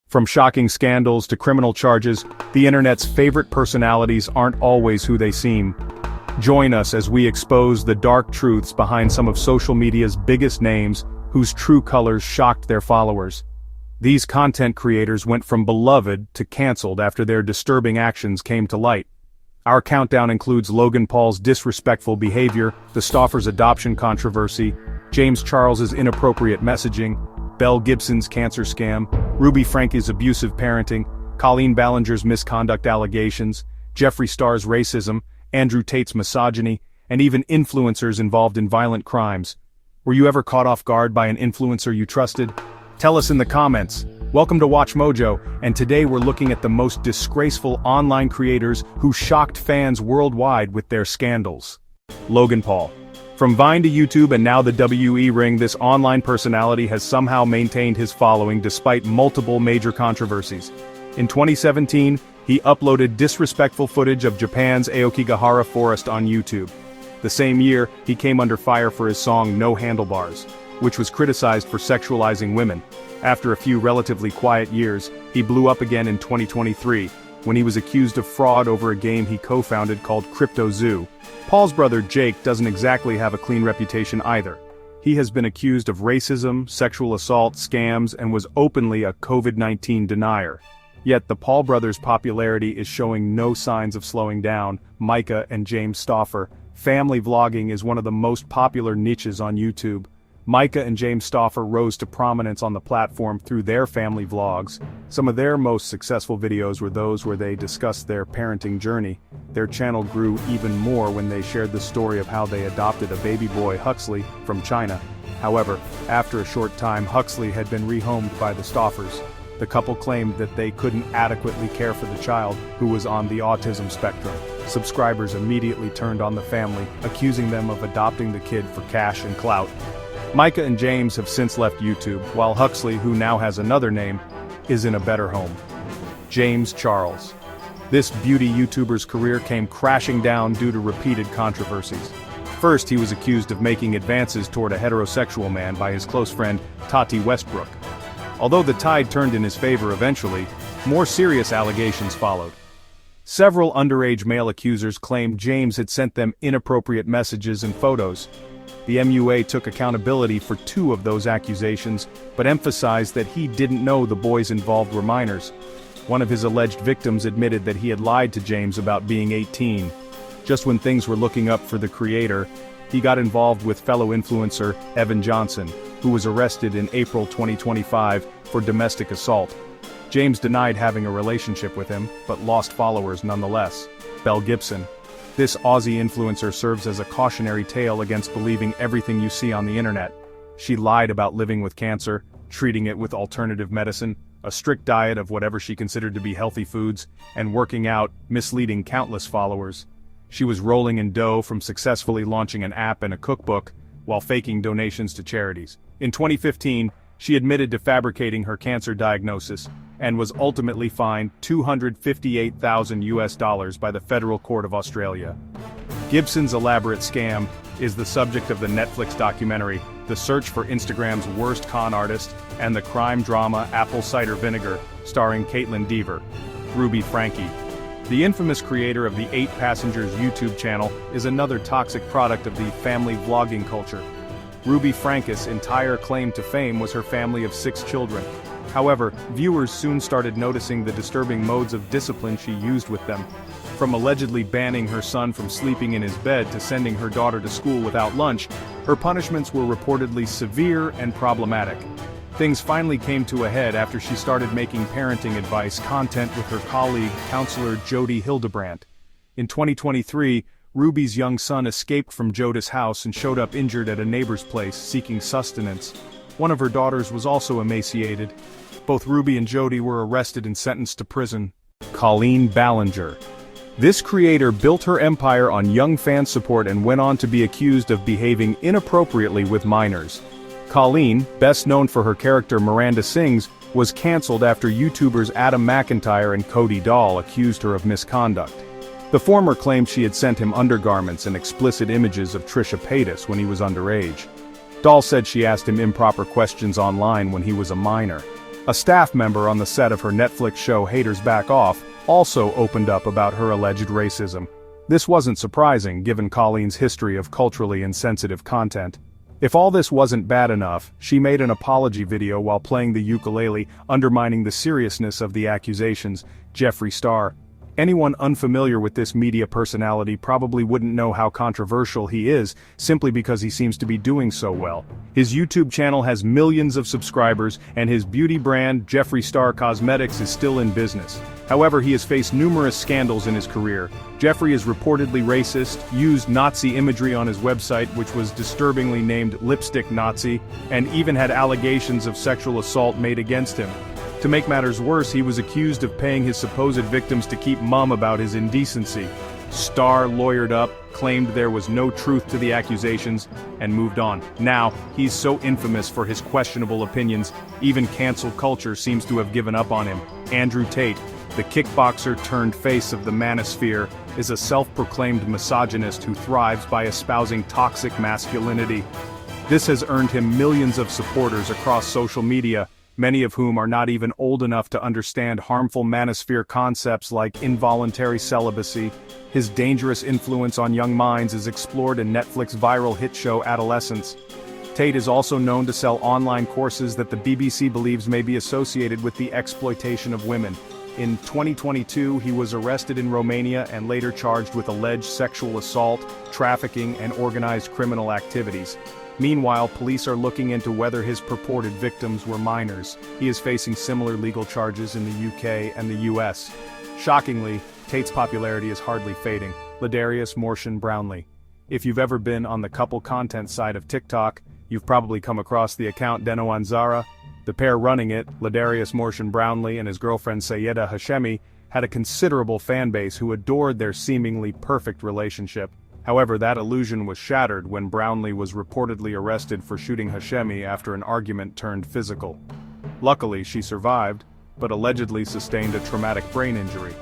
From shocking scandals to criminal charges, the internet's favorite personalities aren't always who they seem. Join us as we expose the dark truths behind some of social media's biggest names, whose true colors shocked their followers. These content creators went from beloved to canceled after their disturbing actions came to light. Our countdown includes Logan Paul's disrespectful behavior, the Stauffer's adoption controversy, James Charles's inappropriate messaging, Belle Gibson's cancer scam, Franke's abusive parenting, Colleen Ballinger's misconduct allegations, Jeffree Star's racism, Andrew Tate's misogyny, and even influencers involved in violent crimes. Were you ever caught off guard by an influencer you trusted? Tell us in the comments. Welcome to Watch Mojo, and today we're looking at the most disgraceful online creators who shocked fans worldwide with their scandals. Logan Paul. From Vine to YouTube and now the WE ring, this online personality has somehow maintained his following despite multiple major controversies. In 2017, he uploaded disrespectful footage of Japan's Aokigahara forest on YouTube. The same year, he came under fire for his song No Handlebars, which was criticized for sexualizing women. After a few relatively quiet years, he blew up again in 2023, when he was accused of fraud over a game he co-founded called Crypto Zoo. Paul's brother Jake doesn't exactly have a clean reputation either. He has been accused of racism, sexual assault, scams, and was openly a COVID-19 denier. Yet the Paul brothers' popularity is showing no signs of slowing down. Myka and James Stauffer. Family vlogging is one of the most popular niches on YouTube. Myka and James Stauffer rose to prominence on the platform through their family vlogs. Some of their most successful videos were those where they discussed their parenting journey. Their channel grew even more when they shared the story of how they adopted a baby boy, Huxley, from China. However, after a short time, Huxley had been rehomed by the Stauffers. The couple claimed that they couldn't adequately care for the child, who was on the autism spectrum. Subscribers immediately turned on the family, accusing them of adopting the kid for cash and clout. Myka and James have since left YouTube, while Huxley, who now has another name, is in a better home. James Charles. This beauty YouTuber's career came crashing down due to repeated controversies. First, he was accused of making advances toward a heterosexual man by his close friend, Tate Westbrook. Although the tide turned in his favor eventually, more serious allegations followed. Several underage male accusers claimed James had sent them inappropriate messages and photos. The MUA took accountability for 2 of those accusations, but emphasized that he didn't know the boys involved were minors. One of his alleged victims admitted that he had lied to James about being 18. Just when things were looking up for the creator, he got involved with fellow influencer Evan Johnson, who was arrested in April 2025 for domestic assault. James denied having a relationship with him, but lost followers nonetheless. Belle Gibson. This Aussie influencer serves as a cautionary tale against believing everything you see on the internet. She lied about living with cancer, treating it with alternative medicine, a strict diet of whatever she considered to be healthy foods, and working out, misleading countless followers. She was rolling in dough from successfully launching an app and a cookbook, while faking donations to charities. In 2015, she admitted to fabricating her cancer diagnosis, and was ultimately fined $258,000 by the Federal Court of Australia. Gibson's elaborate scam is the subject of the Netflix documentary, The Search for Instagram's Worst Con Artist, and the crime drama Apple Cider Vinegar, starring Caitlin Dever. Franke. The infamous creator of the 8 Passengers YouTube channel is another toxic product of the family vlogging culture. Franke's entire claim to fame was her family of 6 children. However, viewers soon started noticing the disturbing modes of discipline she used with them. From allegedly banning her son from sleeping in his bed to sending her daughter to school without lunch, her punishments were reportedly severe and problematic. Things finally came to a head after she started making parenting advice content with her colleague, counselor Jody Hildebrandt. In 2023, Ruby's young son escaped from Joda's house and showed up injured at a neighbor's place seeking sustenance. One of her daughters was also emaciated. Both Ruby and Jody were arrested and sentenced to prison. Colleen Ballinger. This creator built her empire on young fan support and went on to be accused of behaving inappropriately with minors. Colleen, best known for her character Miranda Sings, was cancelled after YouTubers Adam McIntyre and Cody Dahl accused her of misconduct. The former claimed she had sent him undergarments and explicit images of Trisha Paytas when he was underage. Dahl said she asked him improper questions online when he was a minor. A staff member on the set of her Netflix show Haters Back Off also opened up about her alleged racism. This wasn't surprising given Colleen's history of culturally insensitive content. If all this wasn't bad enough, she made an apology video while playing the ukulele, undermining the seriousness of the accusations. Jeffree Star. Anyone unfamiliar with this media personality probably wouldn't know how controversial he is, simply because he seems to be doing so well. His YouTube channel has millions of subscribers, and his beauty brand, Jeffree Star Cosmetics, is still in business. However, he has faced numerous scandals in his career. Jeffree is reportedly racist, used Nazi imagery on his website, which was disturbingly named Lipstick Nazi, and even had allegations of sexual assault made against him. To make matters worse, he was accused of paying his supposed victims to keep mum about his indecency. Star lawyered up, claimed there was no truth to the accusations, and moved on. Now, he's so infamous for his questionable opinions, even cancel culture seems to have given up on him. Andrew Tate, the kickboxer turned face of the manosphere, is a self-proclaimed misogynist who thrives by espousing toxic masculinity. This has earned him millions of supporters across social media, many of whom are not even old enough to understand harmful manosphere concepts like involuntary celibacy. His dangerous influence on young minds is explored in Netflix viral hit show Adolescence. Tate is also known to sell online courses that the BBC believes may be associated with the exploitation of women. In 2022, he was arrested in Romania and later charged with alleged sexual assault, trafficking, and organized criminal activities. Meanwhile, police are looking into whether his purported victims were minors. He is facing similar legal charges in the UK and the US. Shockingly, Tate's popularity is hardly fading. Ladarius Brownlee. If you've ever been on the couple content side of TikTok, you've probably come across the account Deno Anzara. The pair running it, Ladarius Brownlee and his girlfriend Sayeda Hashemi, had a considerable fan base who adored their seemingly perfect relationship. However, that illusion was shattered when Brownlee was reportedly arrested for shooting Hashemi after an argument turned physical. Luckily, she survived, but allegedly sustained a traumatic brain injury.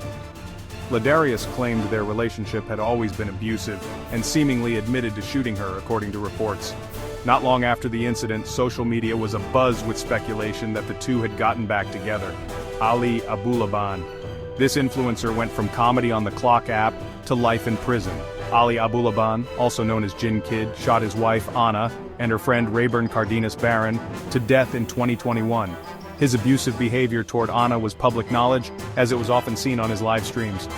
Ladarius claimed their relationship had always been abusive, and seemingly admitted to shooting her, according to reports. Not long after the incident, social media was abuzz with speculation that the two had gotten back together. Ali Abulaban. This influencer went from comedy on the Clock app to life in prison. Ali Abulaban, also known as Jin Kid, shot his wife Anna and her friend Rayburn Cardenas Barron to death in 2021. His abusive behavior toward Anna was public knowledge, as it was often seen on his live streams.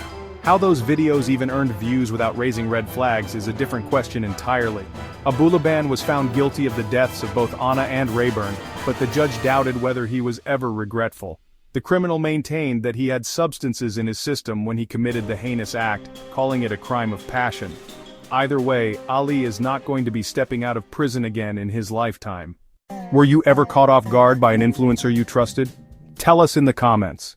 How those videos even earned views without raising red flags is a different question entirely. Abulaban was found guilty of the deaths of both Anna and Rayburn, but the judge doubted whether he was ever regretful. The criminal maintained that he had substances in his system when he committed the heinous act, calling it a crime of passion. Either way, Ali is not going to be stepping out of prison again in his lifetime. Were you ever caught off guard by an influencer you trusted? Tell us in the comments.